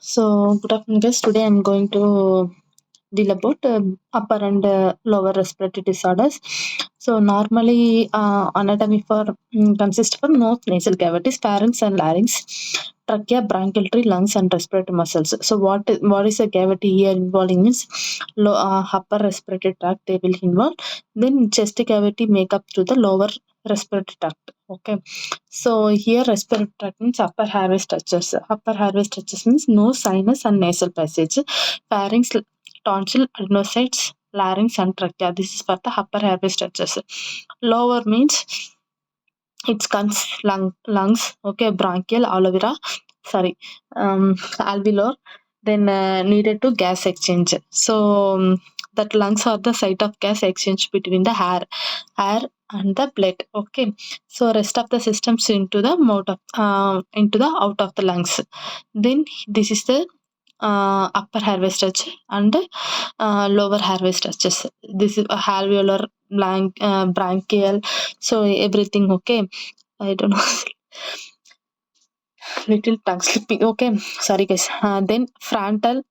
So, good afternoon, guys. Today I'm going to deal about upper and lower respiratory disorders. So, normally, anatomy for consists for nose, nasal cavities, pharynx and larynx, trachea, bronchial tree, lungs, and respiratory muscles. So, what is a cavity here involving means upper respiratory tract they will involve. Then chest cavity make up to the lower respiratory tract. Okay. So here respiratory tract means upper airway structures. Upper airway structures means nose, sinus and nasal passage. Pharynx, tonsil, adenocytes, larynx and trachea. This is for the upper airway structures. Lower means it comes lungs, okay, bronchial, alveolar, then needed to gas exchange. So that lungs are the site of gas exchange between the air and the blood. Okay, so rest of the systems into the into the out of the lungs. Then this is the upper airway structure and lower airway structures. This is a alveolar, bronchial, so everything okay. I don't know. Little tongue slipping. Okay, sorry guys. Then frontal,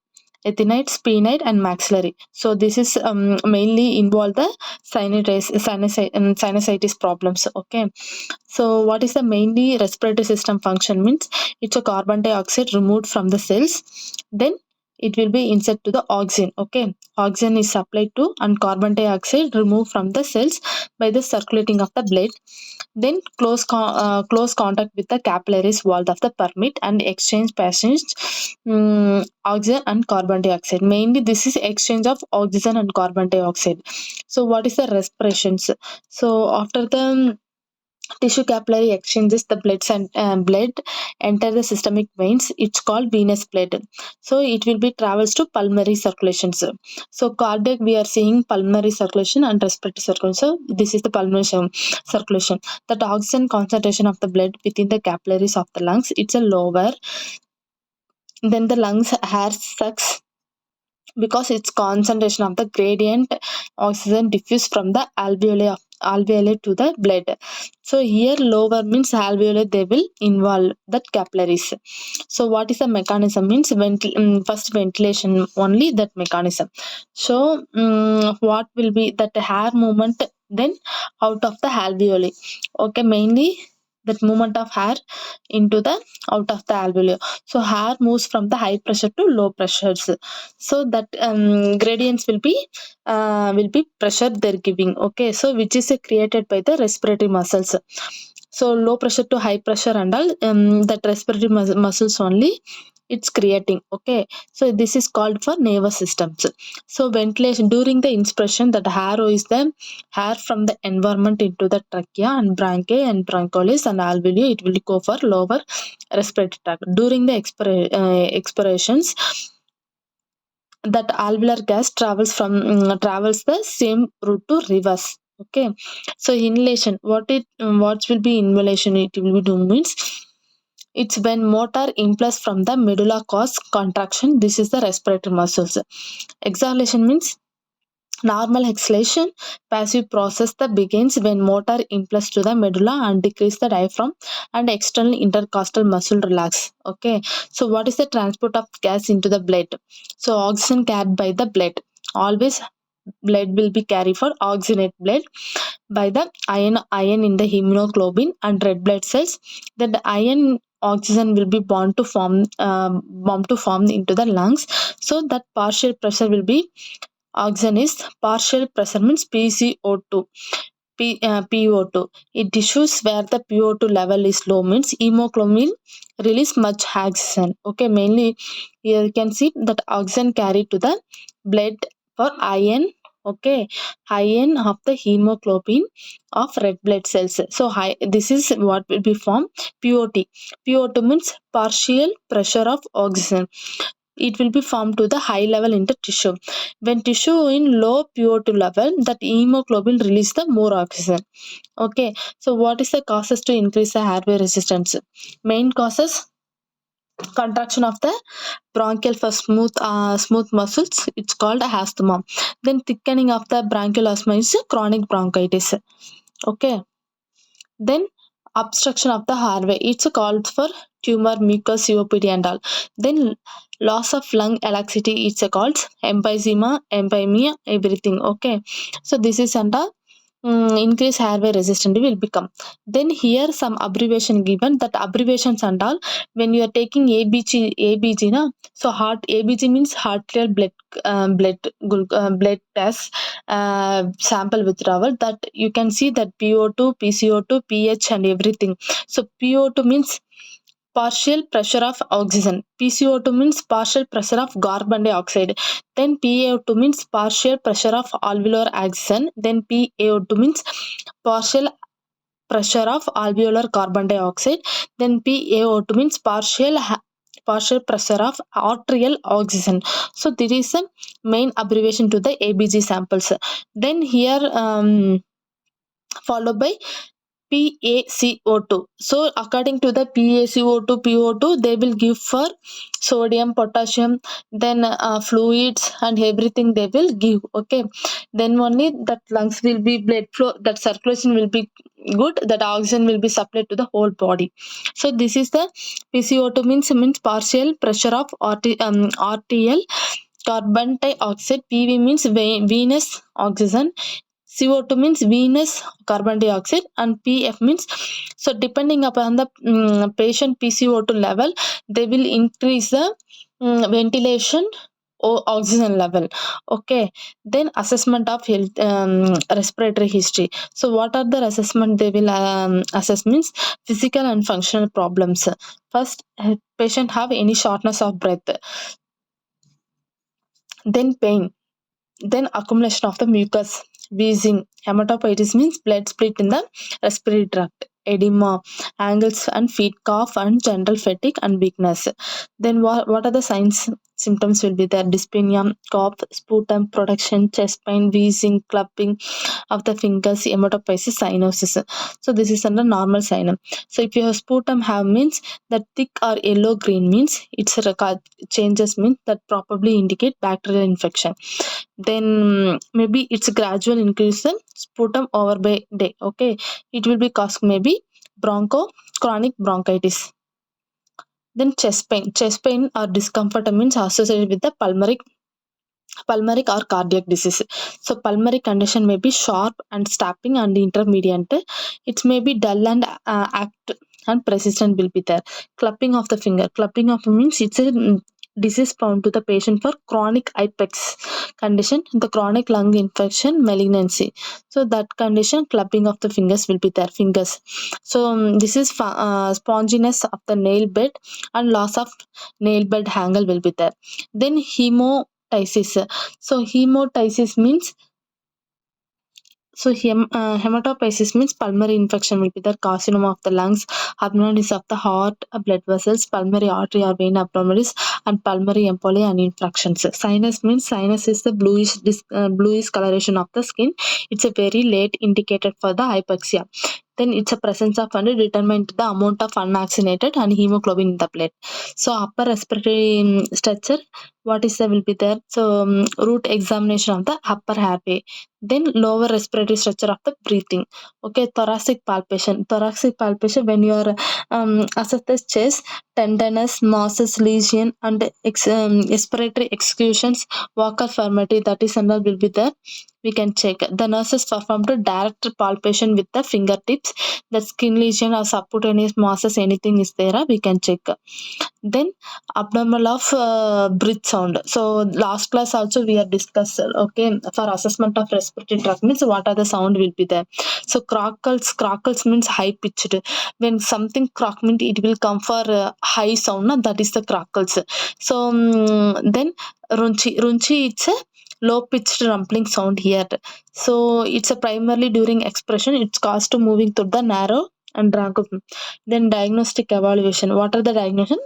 ethinoid, sphenoid, and maxillary. So this is mainly involve the sinusitis problems. Okay. So what is the mainly respiratory system function means it's a carbon dioxide removed from the cells. Then it will be insert to the oxygen. Okay. Oxygen is supplied to and carbon dioxide removed from the cells by the circulating of the blood. Then close contact with the capillaries wall of the permit and exchange passage oxygen and carbon dioxide. Mainly this is exchange of oxygen and carbon dioxide. So what is the respirations? So after the tissue capillary exchanges the blood enter the systemic veins. It's called venous blood. So it will be travels to pulmonary circulations. So cardiac we are seeing pulmonary circulation and respiratory circulation. So this is the pulmonary circulation. That oxygen concentration of the blood within the capillaries of the lungs it's a lower. Then the lungs air sucks because its concentration of the gradient oxygen diffuse from the alveoli to the blood. So here lower means alveoli they will involve that capillaries. So what is the mechanism means first ventilation only that mechanism. So what will be that air movement then out of the alveoli. Okay, mainly that movement of air into the out of the alveoli. So air moves from the high pressure to low pressures. So that gradients will be pressure they're giving. Okay, so which is created by the respiratory muscles. So low pressure to high pressure and all that respiratory muscles only it's creating. Okay, so this is called for nervous systems. So ventilation during the inspiration that air is the air from the environment into the trachea and bronchi and broncholis and alveoli it will go for lower respiratory tract. During the expirations that alveolar gas travels the same route to reverse. Okay, so inhalation what will be inhalation it will be do means it's when motor impulse from the medulla cause contraction. This is the respiratory muscles. Exhalation means normal exhalation, passive process that begins when motor impulse to the medulla and decrease the diaphragm and external intercostal muscle relax. Okay, so what is the transport of gas into the blood? So oxygen carried by the blood. Always blood will be carried for oxygenate blood by the iron in the hemoglobin and red blood cells. That the iron oxygen will be bound to form into the lungs. So that partial pressure will be oxygen is partial pressure means PCO2. PO2. In tissues where the PO2 level is low means hemoglobin release much oxygen. Okay, mainly here you can see that oxygen carried to the blood for iron. Okay, iron of the hemoglobin of red blood cells. So high this is what will be formed POT. PO2 means partial pressure of oxygen. It will be formed to the high level in the tissue. When tissue in low PO2 level, that hemoglobin release the more oxygen. Okay, so what is the causes to increase the airway resistance? Main causes contraction of the bronchial for smooth muscles. It's called asthma. Then thickening of the bronchial asthma is chronic bronchitis. Okay. Then obstruction of the airway. It's called for tumor, mucus, COPD and all. Then loss of lung elasticity, it's called emphysema, empyema, everything. Okay, so this is under increase airway resistance will become. Then here some abbreviation given, that abbreviations and all, when you are taking ABG na, so heart ABG means arterial blood test sample withdrawal, that you can see that PO2, PCO2, pH and everything. So PO2 means partial pressure of oxygen, PCO2 means partial pressure of carbon dioxide, then PaO2 means partial pressure of alveolar oxygen, then PaO2 means partial pressure of alveolar carbon dioxide, then PaO2 means partial pressure of arterial oxygen. So this is the main abbreviation to the ABG samples. Then here followed by PaCO2. So according to the PaCO2, PO2, they will give for sodium, potassium, then fluids and everything they will give. Okay, then only that lungs will be blood flow, that circulation will be good, that oxygen will be supplied to the whole body. So this is the PCO2 means partial pressure of arterial carbon dioxide. PV means venous oxygen, CO2 means venous carbon dioxide, and PF means, so depending upon the patient PCO2 level, they will increase the ventilation or oxygen level. Okay, then assessment of health, respiratory history. So what are the assessment they will assess means physical and functional problems. First, patient have any shortness of breath, then pain, then accumulation of the mucus, wheezing, hematopoiesis means blood split in the respiratory tract, edema, ankles and feet, cough and general fatigue and weakness. Then what are the signs? Symptoms will be there: dyspnea, cough, sputum production, chest pain, wheezing, clubbing of the fingers, hematopoiesis, cyanosis. So this is under normal sign. So if your sputum have means that thick or yellow green means it's a changes means that probably indicate bacterial infection. Then maybe it's a gradual increase in sputum over by day. Okay, it will be caused maybe chronic bronchitis. Then chest pain or discomfort means associated with the pulmonary or cardiac disease. So pulmonary condition may be sharp and stabbing and intermediate. It may be dull and act and persistent will be there. Clubbing of the finger. Clubbing of means it's a disease found to the patient for chronic apex condition, the chronic lung infection, malignancy. So that condition, clubbing of the fingers will be there. Fingers. So this is sponginess of the nail bed and loss of nail bed angle will be there. Then hemolysis. So hemolysis means, hematopoiesis means pulmonary infection will be the carcinoma of the lungs, abnormalities of the heart, blood vessels, pulmonary artery or vein abnormalities, and pulmonary embolia and infractions. Sinus is the bluish coloration of the skin. It's a very late indicator for the hypoxia. Then it's a presence of and determined the amount of unvaccinated and hemoglobin in the blood. So upper respiratory structure, what is the will be there? So root examination of the upper airway, then lower respiratory structure of the breathing. Okay, thoracic palpation. Thoracic palpation when you are assess the chest, tenderness, masses, lesion, and respiratory exclusions, Walker firmity, that is and all will be there. We can check. The nurses perform to direct palpation with the fingertips. The skin lesion or subcutaneous masses, anything is there, we can check. Then abnormal of breath sound. So last class also we have discussed. Okay, for assessment of respiratory tract means what are the sound will be there. So crackles means high pitched. When something crack means it will come for high sound, na, that is the crackles. So then runchi it's a low pitched rumbling sound here. So it's a primarily during expression, it's caused to moving through the narrow and drag. Then diagnostic evaluation. What are the diagnosis?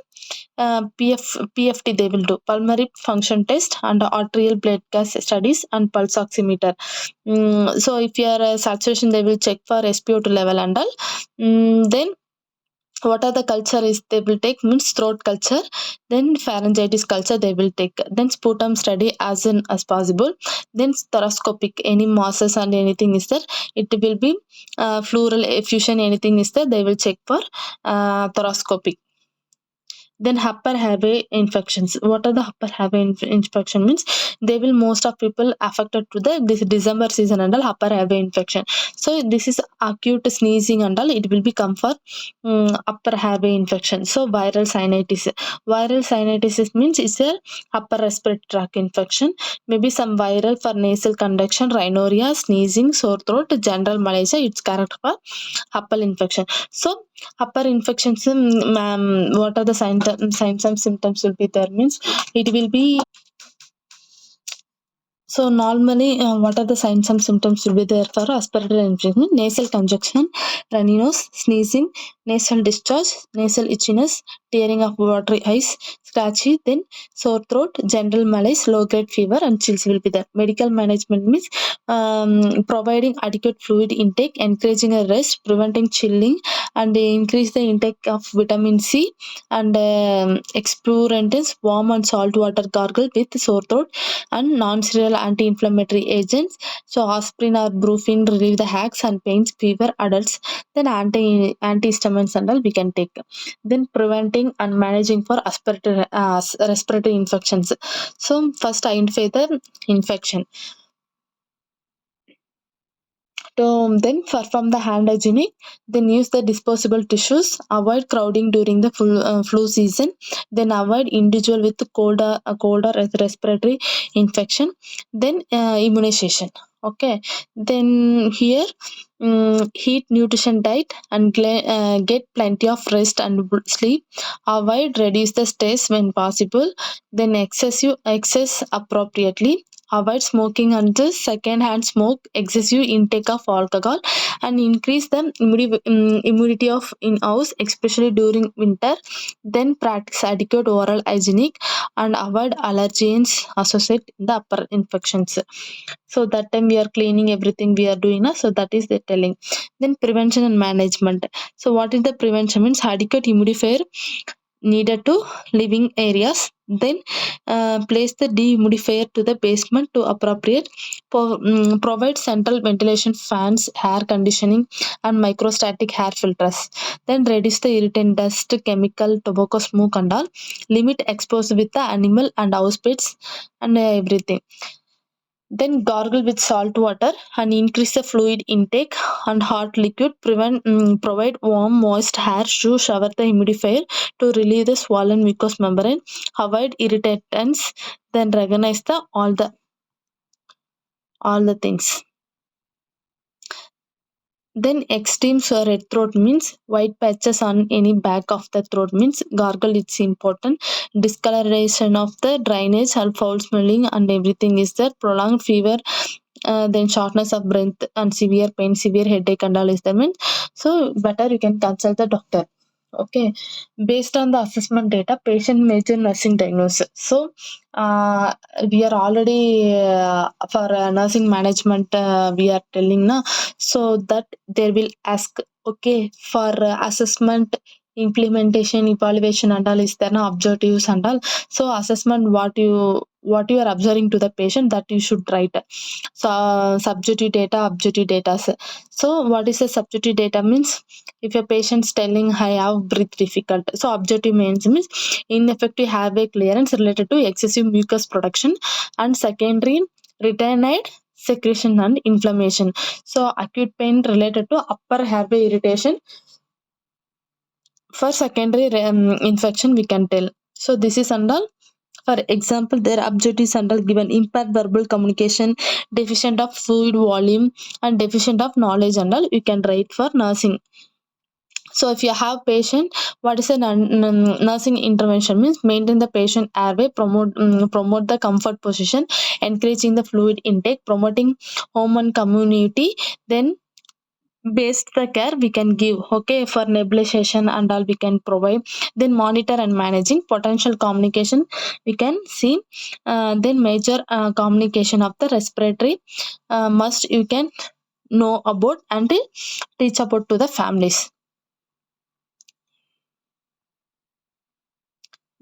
PFT they will do, pulmonary function test and arterial blood gas studies and pulse oximeter. So if you are saturation, they will check for SpO2 level and all. Then what are the culture is they will take means throat culture, then pharyngitis culture they will take, then sputum study as soon as possible, then thoracoscopic, any masses and anything is there, it will be pleural effusion, anything is there, they will check for thoracoscopic. Then upper airway infections. What are the upper airway infection means? They will most of people affected to the this December season and all upper airway infection. So this is acute sneezing and all. It will be come for upper airway infection. So viral sinusitis. Viral sinusitis means it's a upper respiratory tract infection. Maybe some viral for nasal congestion, rhinorrhea, sneezing, sore throat, general malaise. It's correct for upper infection. So upper infections, what are the signs and symptoms will be there means it will be. So normally, what are the signs and symptoms will be there for respiratory infection? Nasal congestion, runny nose, sneezing, nasal discharge, nasal itchiness, tearing of watery eyes, scratchy, then sore throat, general malaise, low grade fever, and chills will be there. Medical management means providing adequate fluid intake, encouraging a rest, preventing chilling, and increase the intake of vitamin C, and expurantins, warm and salt water gargle with sore throat, and non-steroidal anti-inflammatory agents. So aspirin or brufen relieve the hacks and pains, fever, adults. Then antihistamines and all we can take. Then preventing and managing for respiratory infections. So first identify the infection. So then perform the hand hygienic, then use the disposable tissues, avoid crowding during the flu season, then avoid individual with cold or respiratory infection, then immunization. Okay, then here eat nutrition diet and get plenty of rest and sleep, avoid reduce the stress when possible, then excess appropriately, avoid smoking and the second hand smoke, excessive intake of alcohol, and increase the immunity of in house, especially during winter. Then practice adequate oral hygienic and avoid allergens associated in the upper infections. So that time we are cleaning everything we are doing na? So that is the telling. Then prevention and management. So what is the prevention means? Adequate humidifier needed to living areas, then place the dehumidifier to the basement to appropriate, provide central ventilation fans, air conditioning, and microstatic air filters, then reduce the irritant dust, chemical, tobacco smoke and all, limit exposure with the animal and house pets and everything. Then gargle with salt water and increase the fluid intake and hot liquid. Provide warm, moist hair to shower the humidifier to relieve the swollen mucous membrane. Avoid irritants. Then recognize the all the things. Then extreme red throat means white patches on any back of the throat means gargle. It's important. Discoloration of the drainage and foul smelling and everything is there. Prolonged fever, then shortness of breath and severe pain, severe headache and all is there means. So better you can consult the doctor. Okay, based on the assessment data, patient major nursing diagnosis. So uh, we are already for nursing management we are telling na, so that they will ask, okay, for assessment, implementation, evaluation and all is there na, objectives and all. So assessment, what you are observing to the patient, that you should write. So subjective data, objective data. So what is the subjective data means? If a patient's telling I have breath difficult, so objective means ineffective airway clearance related to excessive mucus production and secondary retinoid secretion and inflammation. So acute pain related to upper airway irritation. For secondary infection we can tell. So this is under, for example, their objectives under given: impaired verbal communication, deficient of fluid volume, and deficient of knowledge and all. You can write for nursing. So if you have patient, what is a nursing intervention means? Maintain the patient airway, promote the comfort position, encouraging the fluid intake, promoting home and community. Then based the care we can give, okay, for nebulization and all we can provide. Then monitor and managing potential communication we can see. Then major communication of the respiratory must you can know about and teach about to the families.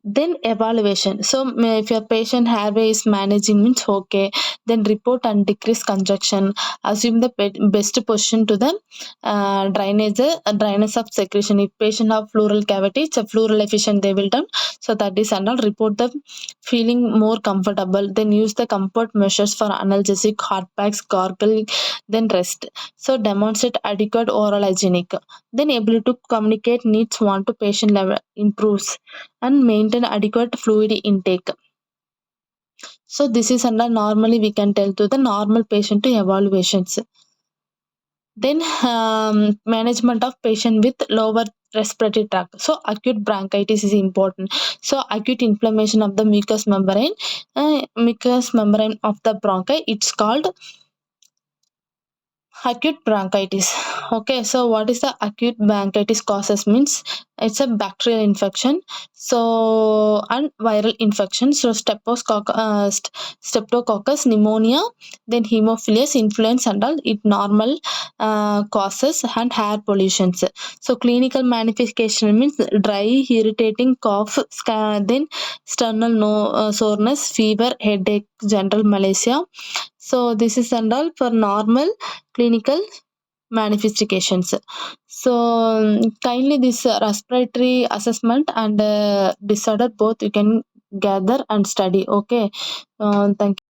Then evaluation. So if your patient airway is managing means okay, then report and decrease congestion. Assume the best position to the dryness of secretion. If patient have pleural cavity, it's a pleural efficient they will done. So that is and all. Report the feeling more comfortable. Then use the comfort measures for analgesic, hot packs, gargle, then rest. So demonstrate adequate oral hygienic. Then ability to communicate needs want to patient level improves and maintain adequate fluid intake. So this is under normally we can tell to the normal patient to evaluations. Then management of patient with lower respiratory tract. So acute bronchitis is important. So acute inflammation of the mucous membrane of the bronchi. It's called acute bronchitis. Okay, so what is the acute bronchitis causes means it's a bacterial infection. So and viral infection. So streptococcus pneumonia, then hemophilus, influenza and all. It normal causes and hair pollutions. So clinical manifestation means dry, irritating cough, then sternal soreness, fever, headache, general malaise. So this is and all for normal clinical manifestations. So kindly this respiratory assessment and disorder both you can gather and study. Okay, thank you.